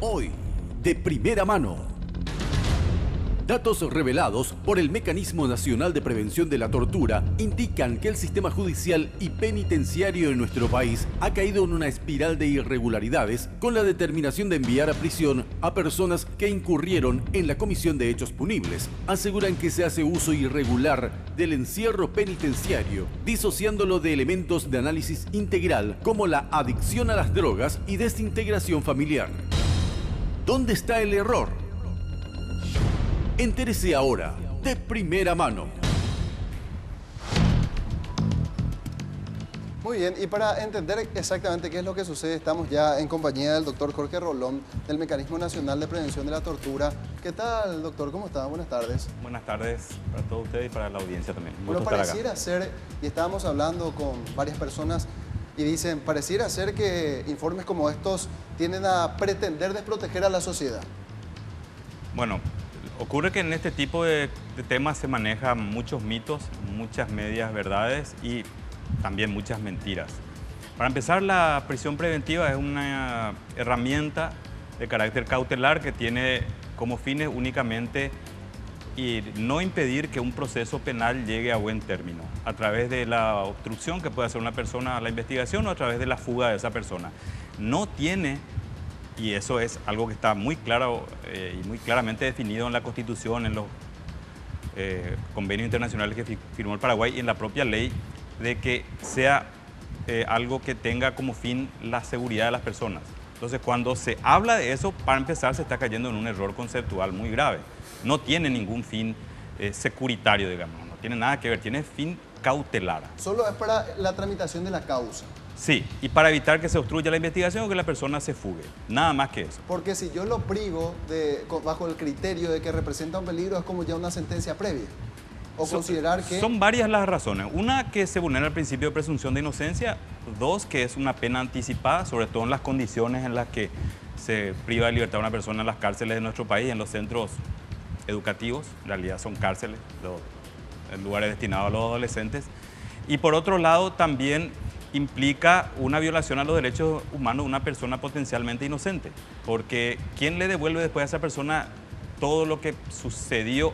Hoy, de primera mano. Datos revelados por el Mecanismo Nacional de Prevención de la Tortura indican que el sistema judicial y penitenciario en nuestro país ha caído en una espiral de irregularidades con la determinación de enviar a prisión a personas que incurrieron en la comisión de hechos punibles. Aseguran que se hace uso irregular del encierro penitenciario, disociándolo de elementos de análisis integral como la adicción a las drogas y desintegración familiar. ¿Dónde está el error? Entérese ahora, de primera mano. Muy bien, y para entender exactamente qué es lo que sucede, estamos ya en compañía del doctor Jorge Rolón, del Mecanismo Nacional de Prevención de la Tortura. ¿Qué tal, doctor? ¿Cómo está? Buenas tardes. Buenas tardes para todos ustedes y para la audiencia también. Bueno, pareciera ser, y estábamos hablando con varias personas, y dicen, pareciera ser que informes como estos tienden a pretender desproteger a la sociedad. Bueno, ocurre que en este tipo de temas se manejan muchos mitos, muchas medias verdades y también muchas mentiras. Para empezar, la prisión preventiva es una herramienta de carácter cautelar que tiene como fines únicamente y no impedir que un proceso penal llegue a buen término a través de la obstrucción que puede hacer una persona a la investigación o a través de la fuga de esa persona. No tiene, y eso es algo que está muy claro y muy claramente definido en la Constitución, en los convenios internacionales que firmó el Paraguay y en la propia ley, de que sea algo que tenga como fin la seguridad de las personas. Entonces, cuando se habla de eso, para empezar, se está cayendo en un error conceptual muy grave. No tiene ningún fin securitario, digamos, no tiene nada que ver, tiene fin cautelar. Solo es para la tramitación de la causa. Sí, y para evitar que se obstruya la investigación o que la persona se fugue, nada más que eso. Porque si yo lo privo bajo el criterio de que representa un peligro, es como ya una sentencia previa. O considerar que... Son varias las razones. Una, que se vulnera el principio de presunción de inocencia. Dos, que es una pena anticipada, sobre todo en las condiciones en las que se priva de libertad a una persona en las cárceles de nuestro país, en los centros educativos, en realidad son cárceles, lugares destinados a los adolescentes. Y por otro lado, también implica una violación a los derechos humanos de una persona potencialmente inocente, porque ¿quién le devuelve después a esa persona todo lo que sucedió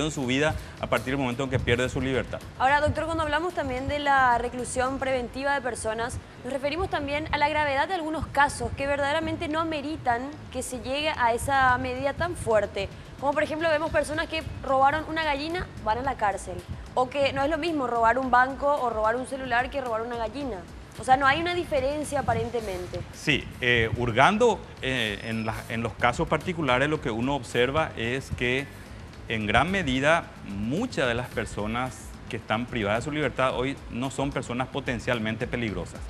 en su vida a partir del momento en que pierde su libertad? Ahora, doctor, cuando hablamos también de la reclusión preventiva de personas, nos referimos también a la gravedad de algunos casos que verdaderamente no ameritan que se llegue a esa medida tan fuerte. Como por ejemplo vemos personas que robaron una gallina, van a la cárcel. O que no es lo mismo robar un banco o robar un celular que robar una gallina. O sea, no hay una diferencia aparentemente. Sí, hurgando en los casos particulares, lo que uno observa es que en gran medida muchas de las personas que están privadas de su libertad hoy no son personas potencialmente peligrosas.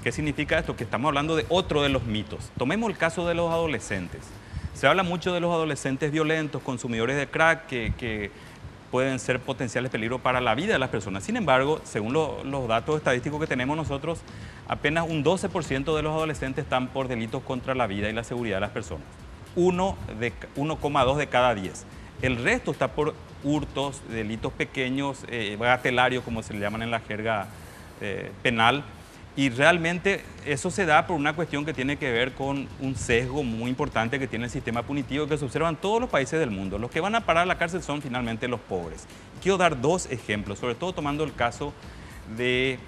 ¿Qué significa esto? Que estamos hablando de otro de los mitos. Tomemos el caso de los adolescentes. Se habla mucho de los adolescentes violentos, consumidores de crack, que pueden ser potenciales peligros para la vida de las personas. Sin embargo, según los datos estadísticos que tenemos nosotros, apenas un 12% de los adolescentes están por delitos contra la vida y la seguridad de las personas. 1,2 de cada 10. El resto está por hurtos, delitos pequeños, bagatelarios, como se le llaman en la jerga penal. Y realmente eso se da por una cuestión que tiene que ver con un sesgo muy importante que tiene el sistema punitivo que se observa en todos los países del mundo. Los que van a parar a la cárcel son finalmente los pobres. Quiero dar dos ejemplos, sobre todo tomando el caso de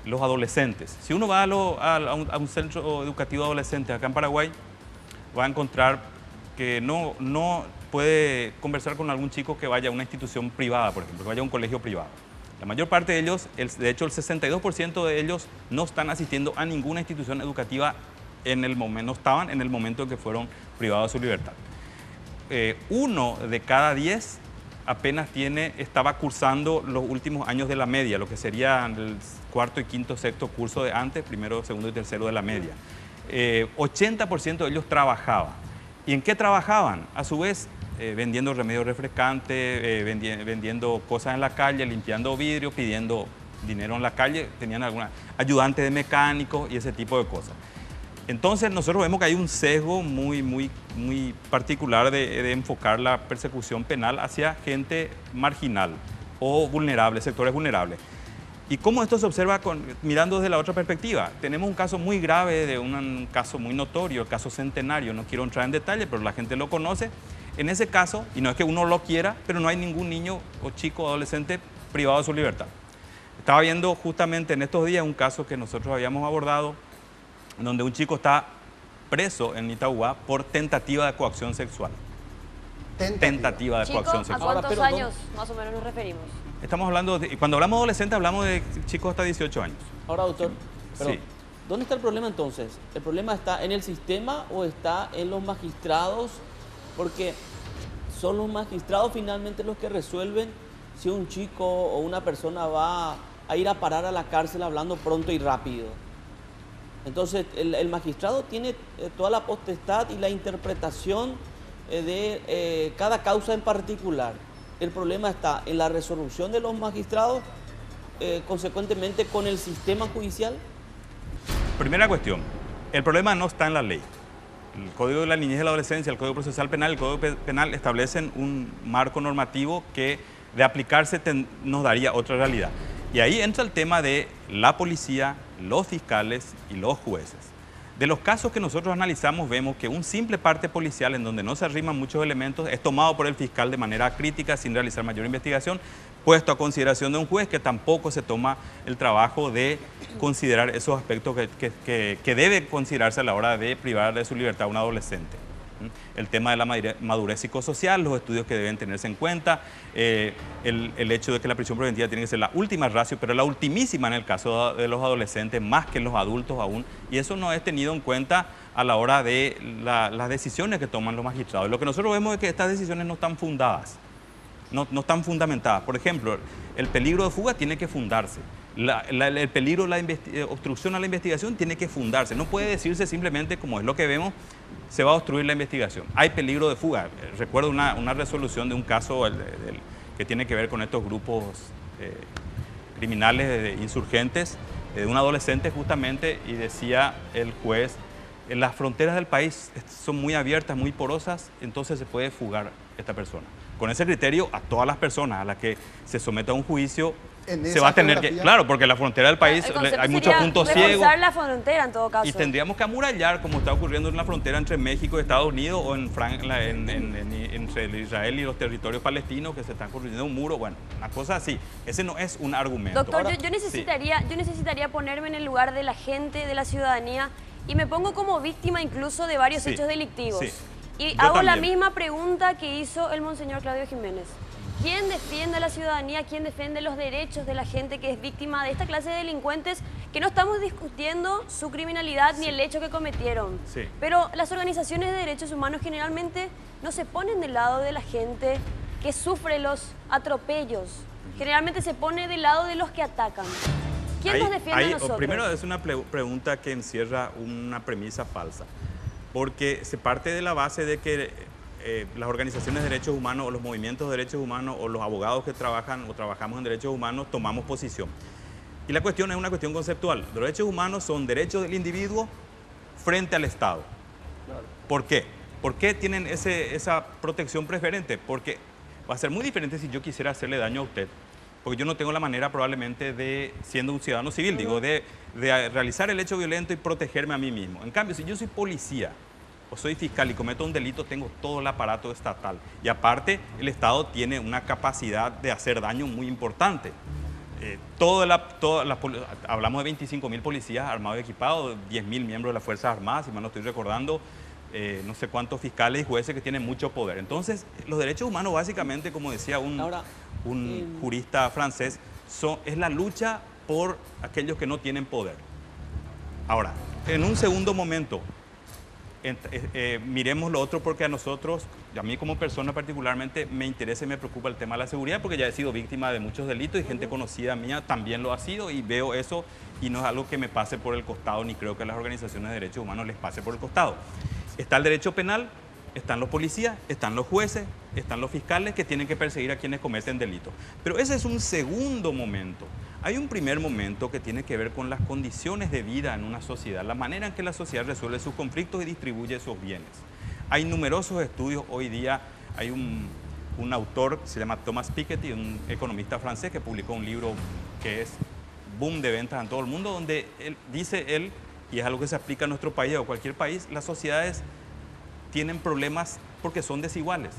los adolescentes. Si uno va a un centro educativo adolescente acá en Paraguay, va a encontrar que no puede conversar con algún chico que vaya a una institución privada, por ejemplo, que vaya a un colegio privado. La mayor parte de ellos, de hecho el 62% de ellos no están asistiendo a ninguna institución educativa no estaban en el momento en que fueron privados de su libertad. 1 de cada 10 apenas estaba cursando los últimos años de la media, lo que sería el cuarto y quinto, sexto curso de antes, primero, segundo y tercero de la media. 80% de ellos trabajaban. ¿Y en qué trabajaban? A su vez, vendiendo remedios refrescantes, vendiendo cosas en la calle, limpiando vidrio, pidiendo dinero en la calle, tenían alguna ayudante de mecánicos y ese tipo de cosas. Entonces nosotros vemos que hay un sesgo muy particular de enfocar la persecución penal hacia gente marginal o vulnerable, sectores vulnerables. ¿Y cómo esto se observa mirando desde la otra perspectiva? Tenemos un caso muy grave, de un caso muy notorio, el caso Centenario. No quiero entrar en detalle, pero la gente lo conoce. En ese caso, y no es que uno lo quiera, pero no hay ningún niño o chico o adolescente privado de su libertad. Estaba viendo justamente en estos días un caso que nosotros habíamos abordado, donde un chico está preso en Itauguá por tentativa de coacción sexual. Tentativa de Chico, coacción ¿a sexual. cuántos Ahora, pero años más o menos nos referimos? Estamos hablando cuando hablamos de adolescente, hablamos de chicos hasta 18 años. Ahora, doctor, perdón, Sí. ¿dónde está el problema entonces? ¿El problema está en el sistema o está en los magistrados? Porque son los magistrados finalmente los que resuelven si un chico o una persona va a ir a parar a la cárcel hablando pronto y rápido. Entonces, el magistrado tiene toda la potestad y la interpretación de cada causa en particular. El problema está en la resolución de los magistrados, consecuentemente con el sistema judicial. Primera cuestión, el problema no está en la ley. El Código de la Niñez y la Adolescencia, el Código Procesal Penal, el Código Penal establecen un marco normativo que de aplicarse nos daría otra realidad. Y ahí entra el tema de la policía, los fiscales y los jueces. De los casos que nosotros analizamos, vemos que un simple parte policial en donde no se arriman muchos elementos es tomado por el fiscal de manera crítica sin realizar mayor investigación, puesto a consideración de un juez que tampoco se toma el trabajo de considerar esos aspectos que debe considerarse a la hora de privar de su libertad a un adolescente. El tema de la madurez psicosocial, los estudios que deben tenerse en cuenta, el hecho de que la prisión preventiva tiene que ser la última ratio, pero la ultimísima en el caso de los adolescentes, más que en los adultos aún, y eso no es tenido en cuenta a la hora de las decisiones que toman los magistrados. Lo que nosotros vemos es que estas decisiones no están fundadas, no están fundamentadas. Por ejemplo, el peligro de fuga tiene que fundarse. El peligro de la obstrucción a la investigación tiene que fundarse. No puede decirse simplemente, como es lo que vemos, se va a obstruir la investigación. Hay peligro de fuga. Recuerdo una resolución de un caso que tiene que ver con estos grupos criminales insurgentes, de un adolescente justamente, y decía el juez, las fronteras del país son muy abiertas, muy porosas, entonces se puede fugar esta persona. Con ese criterio, a todas las personas a las que se someta a un juicio, se va a tener que... Claro, porque la frontera del país hay muchos puntos ciegos. Reforzar la frontera en todo caso. Y tendríamos que amurallar, como está ocurriendo en la frontera entre México y Estados Unidos, o entre Israel y los territorios palestinos, que se está construyendo un muro. Bueno, una cosa así. Ese no es un argumento. Doctor, Ahora, yo necesitaría ponerme en el lugar de la gente, de la ciudadanía, y me pongo como víctima incluso de varios hechos delictivos. Sí. Y Yo hago la también. misma pregunta que hizo el monseñor Claudio Jiménez. ¿Quién defiende a la ciudadanía? ¿Quién defiende los derechos de la gente que es víctima de esta clase de delincuentes? Que no estamos discutiendo su criminalidad ni el hecho que cometieron. Sí. Pero las organizaciones de derechos humanos generalmente no se ponen del lado de la gente que sufre los atropellos. Generalmente se pone del lado de los que atacan. ¿Quién nos defiende a nosotros? Primero, es una pregunta que encierra una premisa falsa, porque se parte de la base de que las organizaciones de derechos humanos o los movimientos de derechos humanos o los abogados que trabajan o trabajamos en derechos humanos tomamos posición. Y la cuestión es una cuestión conceptual. Los derechos humanos son derechos del individuo frente al Estado. ¿Por qué? ¿Por qué tienen esa protección preferente? Porque va a ser muy diferente si yo quisiera hacerle daño a usted, porque yo no tengo la manera probablemente de, siendo un ciudadano civil, digo, de realizar el hecho violento y protegerme a mí mismo. En cambio, si yo soy policía o soy fiscal y cometo un delito, tengo todo el aparato estatal. Y aparte, el Estado tiene una capacidad de hacer daño muy importante. Hablamos de 25.000 policías armados y equipados, 10.000 miembros de las Fuerzas Armadas, si mal no estoy recordando, no sé cuántos fiscales y jueces que tienen mucho poder. Entonces, los derechos humanos básicamente, como decía un jurista francés, es la lucha por aquellos que no tienen poder. Ahora, en un segundo momento, miremos lo otro, porque a nosotros, a mí como persona particularmente, me interesa y me preocupa el tema de la seguridad, porque ya he sido víctima de muchos delitos y gente conocida mía también lo ha sido, y veo eso y no es algo que me pase por el costado, ni creo que a las organizaciones de derechos humanos les pase por el costado. Está el derecho penal, están los policías, están los jueces, están los fiscales que tienen que perseguir a quienes cometen delitos. Pero ese es un segundo momento. Hay un primer momento que tiene que ver con las condiciones de vida en una sociedad, la manera en que la sociedad resuelve sus conflictos y distribuye sus bienes. Hay numerosos estudios hoy día. Hay un autor que se llama Thomas Piketty, un economista francés, que publicó un libro que es boom de ventas en todo el mundo, donde dice él, y es algo que se aplica a nuestro país o cualquier país, las sociedades tienen problemas porque son desiguales.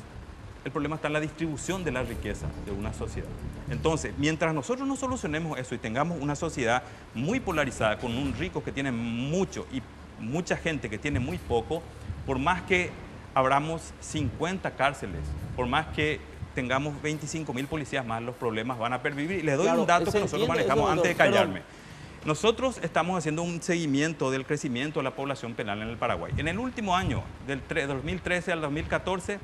El problema está en la distribución de la riqueza de una sociedad. Entonces, mientras nosotros no solucionemos eso y tengamos una sociedad muy polarizada, con un rico que tiene mucho y mucha gente que tiene muy poco, por más que abramos 50 cárceles, por más que tengamos 25.000 policías más, los problemas van a pervivir. Y les doy un dato que nosotros manejamos eso, antes de callarme. Perdón. Nosotros estamos haciendo un seguimiento del crecimiento de la población penal en el Paraguay. En el último año, del 2013 al 2014,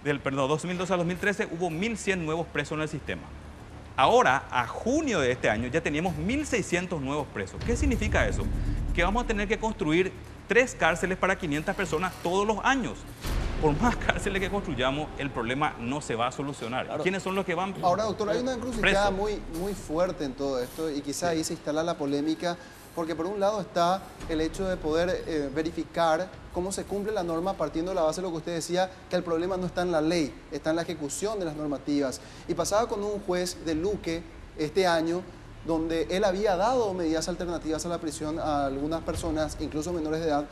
2012 al 2013, hubo 1.100 nuevos presos en el sistema. Ahora, a junio de este año, ya teníamos 1.600 nuevos presos. ¿Qué significa eso? Que vamos a tener que construir 3 cárceles para 500 personas todos los años. Por más cárceles que construyamos, el problema no se va a solucionar. Claro. ¿Quiénes son los que van? Ahora, doctor, hay una encrucijada presos. muy fuerte en todo esto y quizá ahí se instala la polémica, porque por un lado está el hecho de poder verificar cómo se cumple la norma partiendo de la base de lo que usted decía, que el problema no está en la ley, está en la ejecución de las normativas. Y pasaba con un juez de Luque este año, donde él había dado medidas alternativas a la prisión a algunas personas, incluso menores de edad.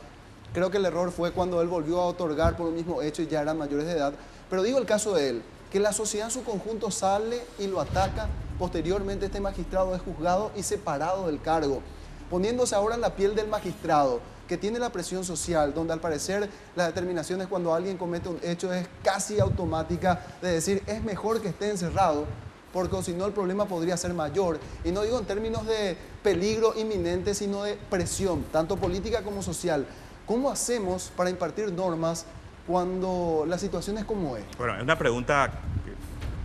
Creo que el error fue cuando él volvió a otorgar por un mismo hecho y ya eran mayores de edad. Pero digo el caso de él, que la sociedad en su conjunto sale y lo ataca. Posteriormente este magistrado es juzgado y separado del cargo, poniéndose ahora en la piel del magistrado, que tiene la presión social, donde al parecer las determinaciones cuando alguien comete un hecho es casi automática, de decir es mejor que esté encerrado, porque si no el problema podría ser mayor. Y no digo en términos de peligro inminente, sino de presión, tanto política como social. ¿Cómo hacemos para impartir normas cuando la situación es como es? Bueno, es una pregunta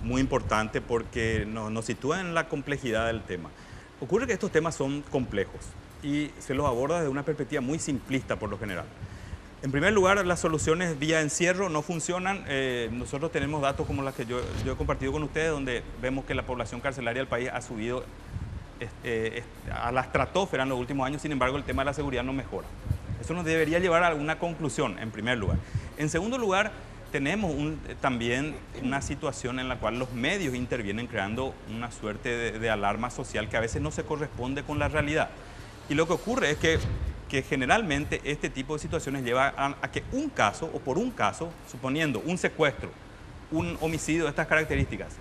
muy importante porque nos sitúa en la complejidad del tema. Ocurre que estos temas son complejos y se los aborda desde una perspectiva muy simplista por lo general. En primer lugar, las soluciones vía encierro no funcionan. Nosotros tenemos datos como los que yo he compartido con ustedes, donde vemos que la población carcelaria del país ha subido a la estratosfera en los últimos años. Sin embargo, el tema de la seguridad no mejora. Eso nos debería llevar a alguna conclusión, en primer lugar. En segundo lugar, tenemos también una situación en la cual los medios intervienen creando una suerte de alarma social que a veces no se corresponde con la realidad. Y lo que ocurre es que generalmente este tipo de situaciones lleva a que un caso, o por un caso, suponiendo un secuestro, un homicidio de estas características,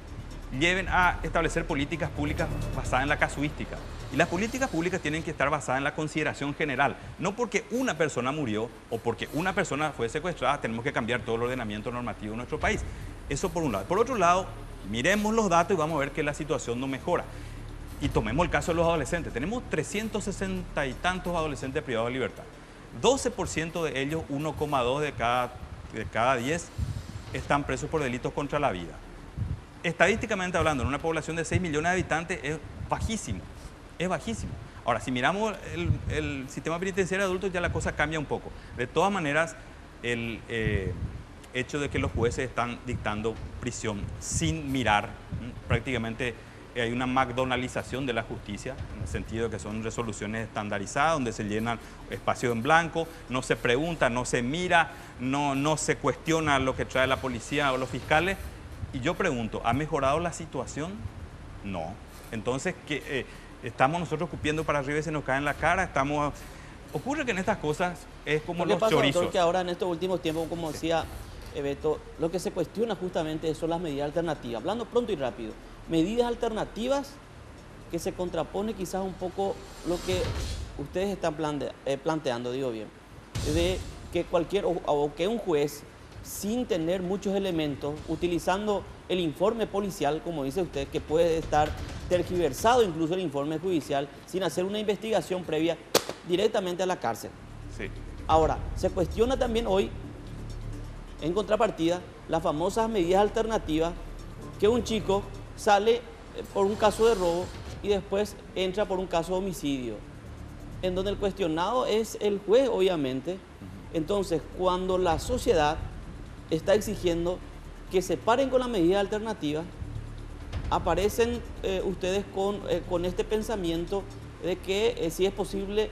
lleven a establecer políticas públicas basadas en la casuística. Y las políticas públicas tienen que estar basadas en la consideración general. No porque una persona murió o porque una persona fue secuestrada tenemos que cambiar todo el ordenamiento normativo de nuestro país. Eso por un lado. Por otro lado, miremos los datos y vamos a ver que la situación no mejora. Y tomemos el caso de los adolescentes. Tenemos 360 y tantos adolescentes privados de libertad. 12% de ellos, 1,2 de cada 10, están presos por delitos contra la vida. Estadísticamente hablando, en una población de 6 millones de habitantes es bajísimo. Es bajísimo. Ahora, si miramos el sistema penitenciario de adultos, ya la cosa cambia un poco. De todas maneras, el hecho de que los jueces están dictando prisión sin mirar, prácticamente hay una McDonaldización de la justicia, en el sentido de que son resoluciones estandarizadas, donde se llenan espacios en blanco, no se pregunta, no se mira, no se cuestiona lo que trae la policía o los fiscales. Y yo pregunto, ¿ha mejorado la situación? No. Entonces, ¿qué estamos nosotros cupiendo para arriba y se nos cae en la cara? Ocurre que en estas cosas es como los chorizos. Doctor, que ahora en estos últimos tiempos, como decía Beto, lo que se cuestiona justamente son las medidas alternativas. Hablando pronto y rápido, medidas alternativas que se contrapone quizás un poco lo que ustedes están planteando, digo bien, de que que un juez, sin tener muchos elementos, utilizando el informe policial, como dice usted, que puede estar tergiversado incluso el informe judicial, sin hacer una investigación previa, directamente a la cárcel. Sí. Ahora, se cuestiona también hoy, en contrapartida, las famosas medidas alternativas, que un chico sale por un caso de robo y después entra por un caso de homicidio, en donde el cuestionado es el juez, obviamente. Entonces, cuando la sociedad está exigiendo que se paren con las medidas alternativas, aparecen ustedes con este pensamiento de que si es posible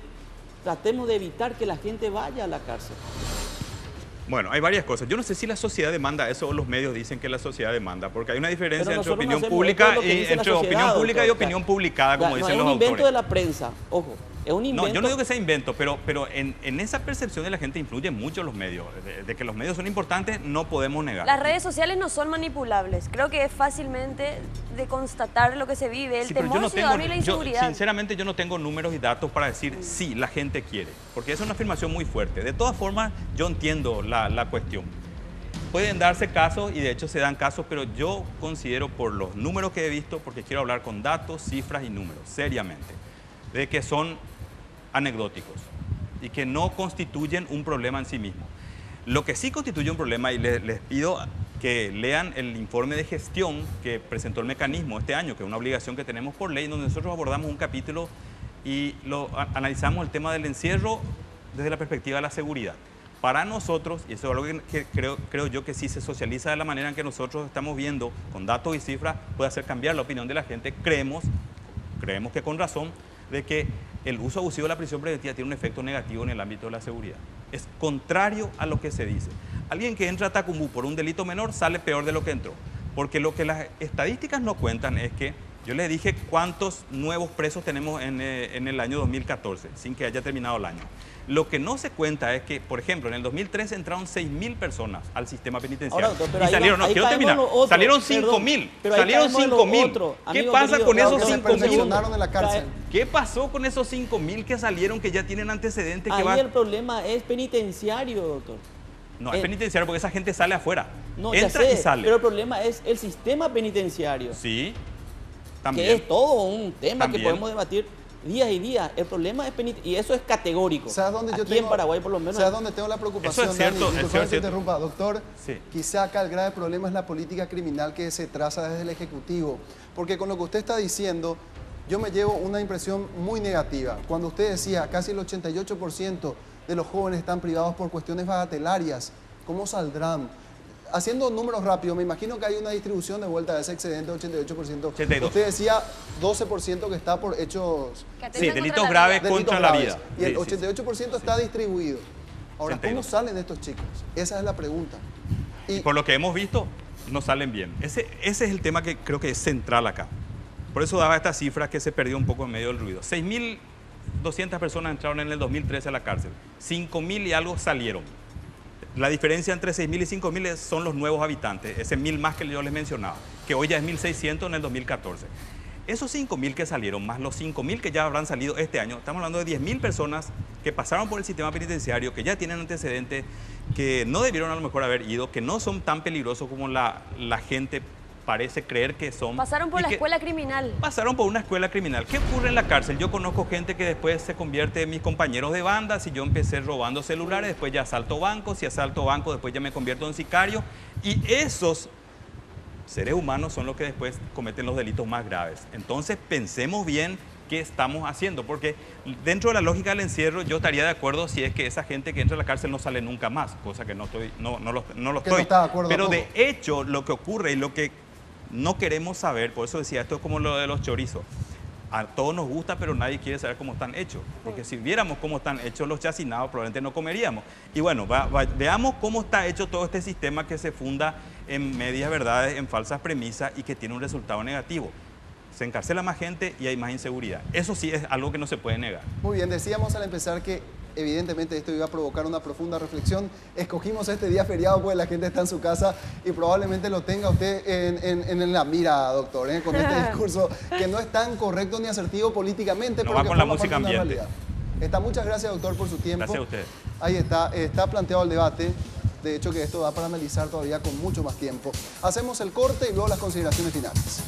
tratemos de evitar que la gente vaya a la cárcel. Bueno, hay varias cosas. Yo no sé si la sociedad demanda eso o los medios dicen que la sociedad demanda, porque hay una diferencia Pero entre nosotros opinión no hacemos pública esto, es lo que y dice la entre opinión sociedad, pública y doctor. opinión publicada, como No dicen es los un invento autores. de la prensa, ojo, es un invento. No, yo no digo que sea invento, pero en esa percepción de la gente influyen mucho los medios. De que los medios son importantes, no podemos negar. Las redes sociales no son manipulables. Creo que es fácilmente de constatar lo que se vive, el Sí, pero temor ciudadano y la inseguridad. Sinceramente, yo no tengo números y datos para decir sí, la gente quiere, porque es una afirmación muy fuerte. De todas formas, yo entiendo la cuestión. Pueden darse casos, y de hecho se dan casos, pero yo considero por los números que he visto, porque quiero hablar con datos, cifras y números, seriamente, de que son anecdóticos y que no constituyen un problema en sí mismo. Lo que sí constituye un problema, y les pido que lean el informe de gestión que presentó el mecanismo este año, que es una obligación que tenemos por ley, donde nosotros abordamos un capítulo y analizamos el tema del encierro desde la perspectiva de la seguridad. Para nosotros, y eso es algo que creo yo que si se socializa de la manera en que nosotros estamos viendo, con datos y cifras, puede hacer cambiar la opinión de la gente, creemos que con razón, de que el uso abusivo de la prisión preventiva tiene un efecto negativo en el ámbito de la seguridad. Es contrario a lo que se dice. Alguien que entra a Tacumbú por un delito menor sale peor de lo que entró, porque lo que las estadísticas no cuentan es que, yo les dije cuántos nuevos presos tenemos en el año 2014, sin que haya terminado el año. Lo que no se cuenta es que, por ejemplo, en el 2013 entraron 6.000 personas al sistema penitenciario. Ahora, doctor, pero y salieron, no, quiero terminar, salieron 5.000. Salieron 5.000. ¿Qué pasa con esos 5.000? En la cárcel. ¿Qué pasó con esos 5.000 que salieron, que ya tienen antecedentes? Ahí el problema es penitenciario, doctor. No, es penitenciario porque esa gente sale afuera. No, entra ya sé, y sale. pero el problema es el sistema penitenciario. Sí, también. Que es todo un tema También. que podemos debatir días y días. El problema es y eso es categórico. ¿Sabes dónde yo Aquí tengo, en Paraguay por lo menos. ¿sabes dónde tengo la preocupación, Eso es cierto, Dani? eso Disculpa es que te cierto. interrumpa, doctor. Sí. Quizá acá el grave problema es la política criminal que se traza desde el Ejecutivo. Porque con lo que usted está diciendo, yo me llevo una impresión muy negativa. Cuando usted decía, casi el 88% de los jóvenes están privados por cuestiones bagatelarias, ¿cómo saldrán? Haciendo números rápidos, me imagino que hay una distribución de vuelta de ese excedente del 88%. 82. Usted decía 12% que está por hechos... Que atentan Sí, contra delitos la graves vida. delitos contra la graves. vida. Y el Sí, sí, sí. 88% está distribuido. Ahora, ¿cómo 82. salen estos chicos? Esa es la pregunta. Y Por lo que hemos visto, no salen bien. Ese es el tema que creo que es central acá. Por eso daba estas cifras que se perdió un poco en medio del ruido. 6.200 personas entraron en el 2013 a la cárcel. 5.000 y algo salieron. La diferencia entre 6.000 y 5.000 son los nuevos habitantes, ese 1.000 más que yo les mencionaba, que hoy ya es 1.600 en el 2014. Esos 5.000 que salieron, más los 5.000 que ya habrán salido este año, estamos hablando de 10.000 personas que pasaron por el sistema penitenciario, que ya tienen antecedentes, que no debieron a lo mejor haber ido, que no son tan peligrosos como la gente parece creer que son. Pasaron por y la que escuela criminal. Pasaron por una escuela criminal. ¿Qué ocurre en la cárcel? Yo conozco gente que después se convierte en mis compañeros de banda. Si yo empecé robando celulares, después ya asalto bancos. Si asalto bancos, después ya me convierto en sicario. Y esos seres humanos son los que después cometen los delitos más graves. Entonces pensemos bien qué estamos haciendo, porque dentro de la lógica del encierro yo estaría de acuerdo si es que esa gente que entra a la cárcel no sale nunca más, cosa que no lo Que no estoy. está de acuerdo Pero de tampoco. hecho lo que ocurre y lo que no queremos saber, por eso decía, esto es como lo de los chorizos. A todos nos gusta, pero nadie quiere saber cómo están hechos. Porque si viéramos cómo están hechos los chacinados, probablemente no comeríamos. Y bueno, veamos cómo está hecho todo este sistema que se funda en medias verdades, en falsas premisas y que tiene un resultado negativo. Se encarcela más gente y hay más inseguridad. Eso sí es algo que no se puede negar. muy bien, decíamos al empezar que evidentemente esto iba a provocar una profunda reflexión. Escogimos este día feriado porque la gente está en su casa y probablemente lo tenga usted en la mira, doctor, con este discurso que no es tan correcto ni asertivo políticamente, No pero va que con la forma música parte de una ambiente. realidad. Muchas gracias, doctor, por su tiempo. Gracias a ustedes. Ahí está planteado el debate. De hecho, que esto da para analizar todavía con mucho más tiempo. Hacemos el corte y luego las consideraciones finales.